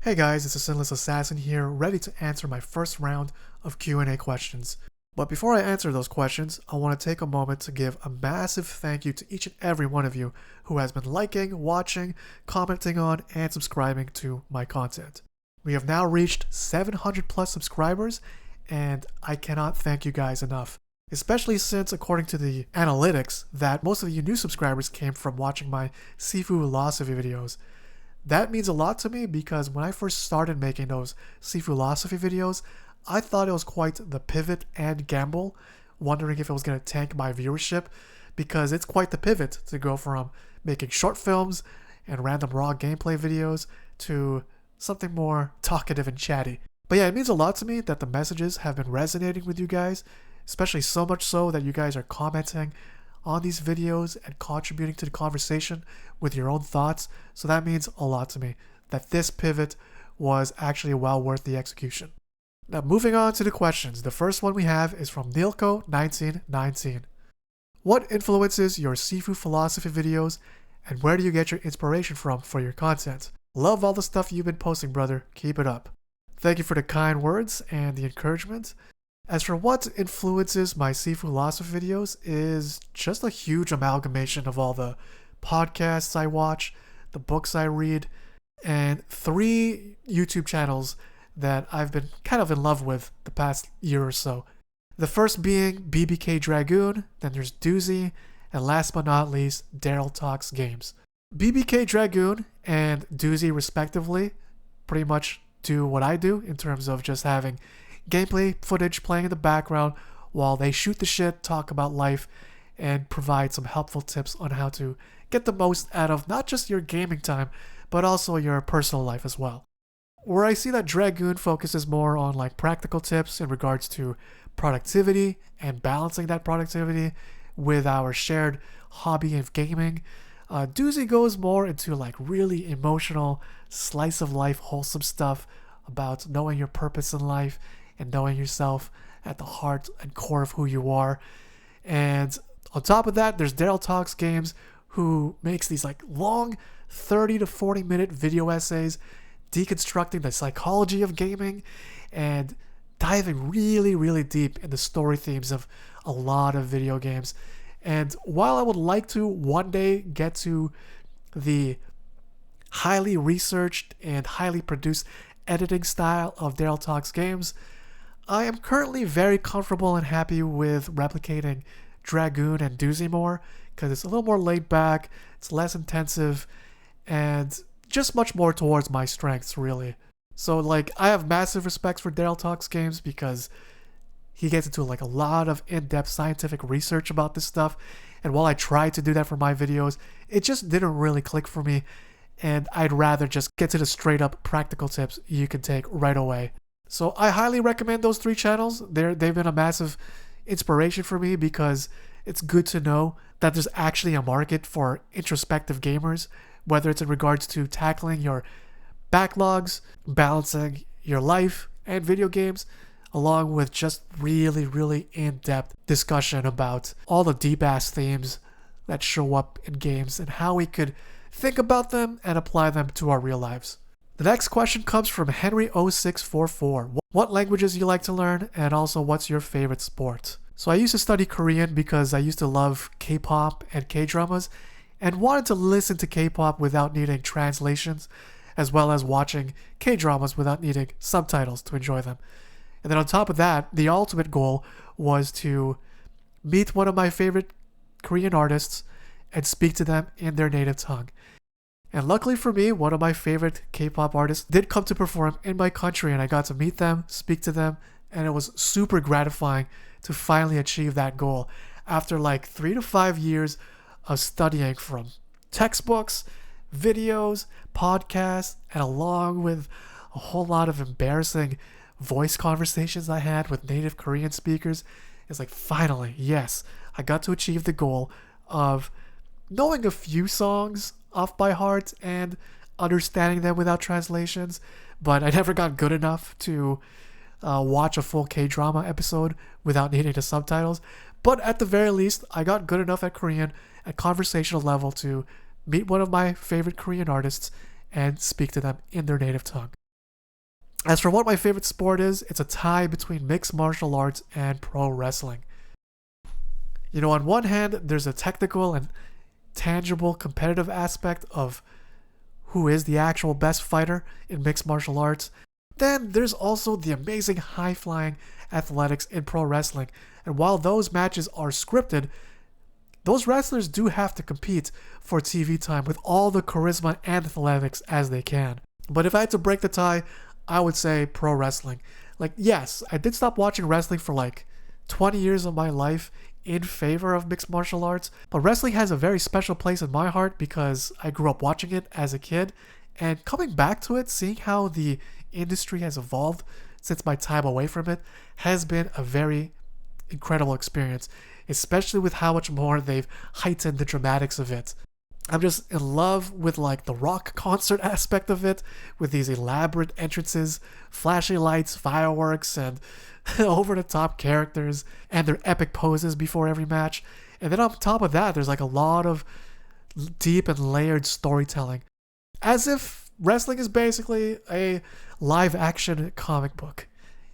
Hey guys, it's a Sinless Assassin here, ready to answer my first round of Q&A questions. But before I answer those questions, I want to take a moment to give a massive thank you to each and every one of you who has been liking, watching, commenting on, and subscribing to my content. We have now reached 700 plus subscribers, and I cannot thank you guys enough. Especially since, according to the analytics, that most of you new subscribers came from watching my Sifu philosophy videos. That means a lot to me because when I first started making those Sifu philosophy videos, I thought it was quite the pivot and gamble, wondering if it was going to tank my viewership, because it's quite the pivot to go from making short films and random raw gameplay videos to something more talkative and chatty. But yeah, it means a lot to me that the messages have been resonating with you guys, especially so much so that you guys are commenting on these videos and contributing to the conversation with your own thoughts. So that means a lot to me that this pivot was actually well worth the execution. Now moving on to the questions. The first one we have is from Nilko1919. What influences your Sifu philosophy videos and where do you get your inspiration from for your content? Love all the stuff you've been posting, brother. Keep it up. Thank you for the kind words and the encouragement. As for what influences my Sifu philosophy videos is just a huge amalgamation of all the podcasts I watch, the books I read, and 3 YouTube channels that I've been kind of in love with the past year or so. The first being BBK Dragoon, then there's Doozy, and last but not least, Daryl Talks Games. BBK Dragoon and Doozy respectively pretty much do what I do in terms of just having gameplay footage playing in the background while they shoot the shit, talk about life, and provide some helpful tips on how to get the most out of not just your gaming time, but also your personal life as well. Where I see that Dragoon focuses more on like practical tips in regards to productivity and balancing that productivity with our shared hobby of gaming. Doozy goes more into like really emotional, slice of life, wholesome stuff about knowing your purpose in life and knowing yourself at the heart and core of who you are. And on top of that, there's Daryl Talks Games, who makes these like long 30 to 40 minute video essays deconstructing the psychology of gaming and diving really, really deep in the story themes of a lot of video games. And while I would like to one day get to the highly researched and highly produced editing style of Daryl Talks Games, I am currently very comfortable and happy with replicating Dragoon and Doozy more because it's a little more laid back, it's less intensive, and just much more towards my strengths, really. So like, I have massive respects for Daryl Talks Games because he gets into like a lot of in-depth scientific research about this stuff, and while I try to do that for my videos, it just didn't really click for me, and I'd rather just get to the straight up practical tips you can take right away. So I highly recommend those 3 channels. They've been a massive inspiration for me because it's good to know that there's actually a market for introspective gamers, whether it's in regards to tackling your backlogs, balancing your life and video games, along with just really, really in-depth discussion about all the deep-ass themes that show up in games and how we could think about them and apply them to our real lives. The next question comes from Henry0644. What languages do you like to learn, and also what's your favorite sport? So I used to study Korean because I used to love K-pop and K-dramas and wanted to listen to K-pop without needing translations, as well as watching K-dramas without needing subtitles to enjoy them. And then on top of that, the ultimate goal was to meet one of my favorite Korean artists and speak to them in their native tongue. And luckily for me, one of my favorite K-pop artists did come to perform in my country, and I got to meet them, speak to them, and it was super gratifying to finally achieve that goal after like 3 to 5 years of studying from textbooks, videos, podcasts, and along with a whole lot of embarrassing voice conversations I had with native Korean speakers. It's like, finally, yes, I got to achieve the goal of knowing a few songs off by heart and understanding them without translations, but I never got good enough to watch a full K-drama episode without needing the subtitles. But at the very least, I got good enough at Korean at conversational level to meet one of my favorite Korean artists and speak to them in their native tongue. As for what my favorite sport is, it's a tie between mixed martial arts and pro wrestling. You know, on one hand, there's a technical and tangible competitive aspect of who is the actual best fighter in mixed martial arts. Then there's also the amazing high-flying athletics in pro wrestling. And while those matches are scripted, those wrestlers do have to compete for TV time with all the charisma and athletics as they can. But if I had to break the tie, I would say pro wrestling. Like, yes, I did stop watching wrestling for like 20 years of my life in favor of mixed martial arts, but wrestling has a very special place in my heart because I grew up watching it as a kid, and coming back to it, seeing how the industry has evolved since my time away from it has been a very incredible experience, especially with how much more they've heightened the dramatics of it. I'm just in love with like the rock concert aspect of it, with these elaborate entrances, flashy lights, fireworks, and over-the-top characters, and their epic poses before every match. And then on top of that, there's like a lot of deep and layered storytelling, as if wrestling is basically a live-action comic book.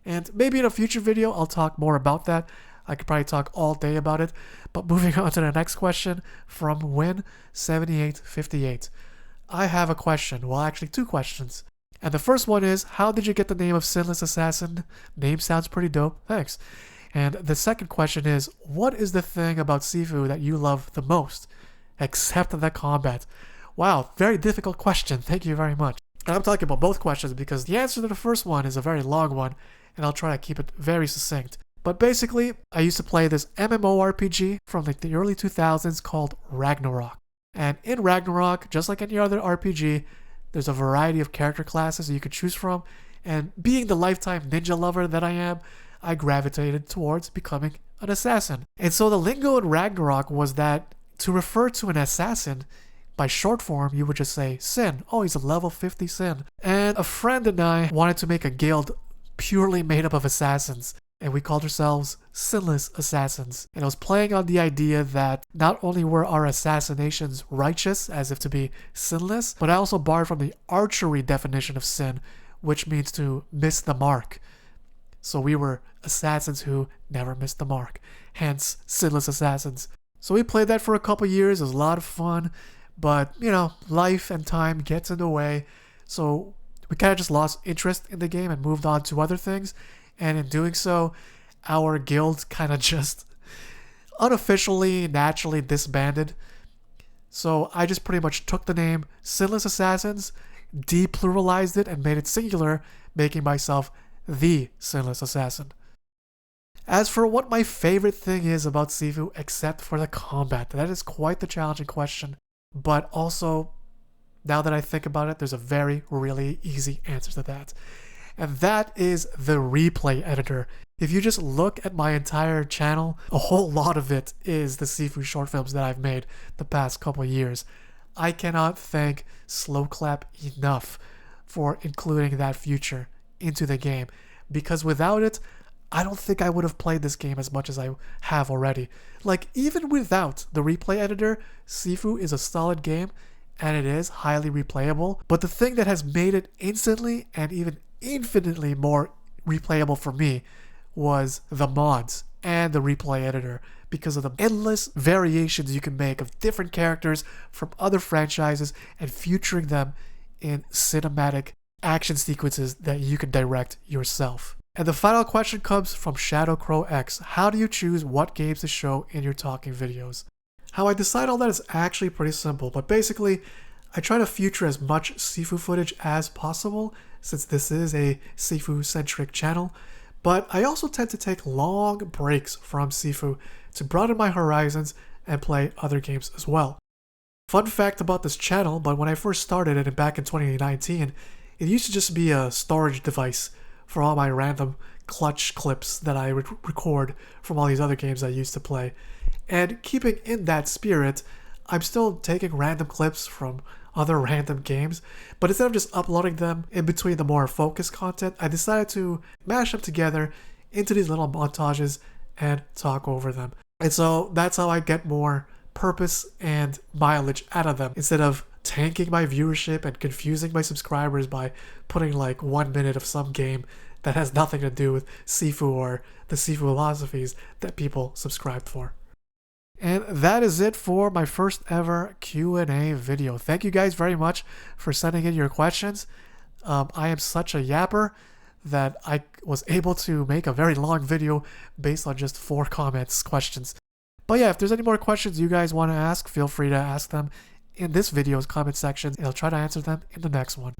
And maybe in a future video, I'll talk more about that. I could probably talk all day about it. But moving on to the next question from Win7858. I have a question. Well, actually, two questions. And the first one is, how did you get the name of Sinless Assassin? Name sounds pretty dope. Thanks. And the second question is, what is the thing about Sifu that you love the most? Except the combat. Wow, very difficult question. Thank you very much. And I'm talking about both questions because the answer to the first one is a very long one, and I'll try to keep it very succinct. But basically, I used to play this MMORPG from like the early 2000s called Ragnarok. And in Ragnarok, just like any other RPG, there's a variety of character classes you could choose from. And being the lifetime ninja lover that I am, I gravitated towards becoming an assassin. And so the lingo in Ragnarok was that to refer to an assassin, by short form, you would just say Sin. Oh, he's a level 50 Sin. And a friend and I wanted to make a guild purely made up of assassins, and we called ourselves Sinless Assassins. And I was playing on the idea that not only were our assassinations righteous, as if to be sinless, but I also borrowed from the archery definition of sin, which means to miss the mark. So we were assassins who never missed the mark, hence Sinless Assassins. So we played that for a couple years. It was a lot of fun, but you know, life and time gets in the way, so we kind of just lost interest in the game and moved on to other things. And in doing so, our guild kind of just unofficially, naturally disbanded. So I just pretty much took the name Sinless Assassins, depluralized it, and made it singular, making myself the Sinless Assassin. As for what my favorite thing is about Sifu, except for the combat, that is quite the challenging question. But also, now that I think about it, there's a very, really easy answer to that. And that is the replay editor. If you just look at my entire channel, a whole lot of it is the Sifu short films that I've made the past couple of years. I cannot thank Slowclap enough for including that feature into the game, because without it, I don't think I would have played this game as much as I have already. Like, even without the replay editor, Sifu is a solid game, and it is highly replayable. But the thing that has made it instantly and even infinitely more replayable for me was the mods and the replay editor, because of the endless variations you can make of different characters from other franchises and featuring them in cinematic action sequences that you can direct yourself. And the final question comes from ShadowCrowX. How do you choose what games to show in your talking videos? How I decide all that is actually pretty simple, but basically I try to feature as much Sifu footage as possible, since this is a Sifu-centric channel, but I also tend to take long breaks from Sifu to broaden my horizons and play other games as well. Fun fact about this channel, but when I first started it back in 2019, it used to just be a storage device for all my random clutch clips that I would record from all these other games I used to play. And keeping in that spirit, I'm still taking random clips from other random games, but instead of just uploading them in between the more focused content, I decided to mash them together into these little montages and talk over them. And so that's how I get more purpose and mileage out of them, instead of tanking my viewership and confusing my subscribers by putting like 1 minute of some game that has nothing to do with Sifu or the Sifu philosophies that people subscribed for. And that is it for my first ever Q&A video. Thank you guys very much for sending in your questions. I am such a yapper that I was able to make a very long video based on just 4 questions. But yeah, if there's any more questions you guys want to ask, feel free to ask them in this video's comment section, and I'll try to answer them in the next one.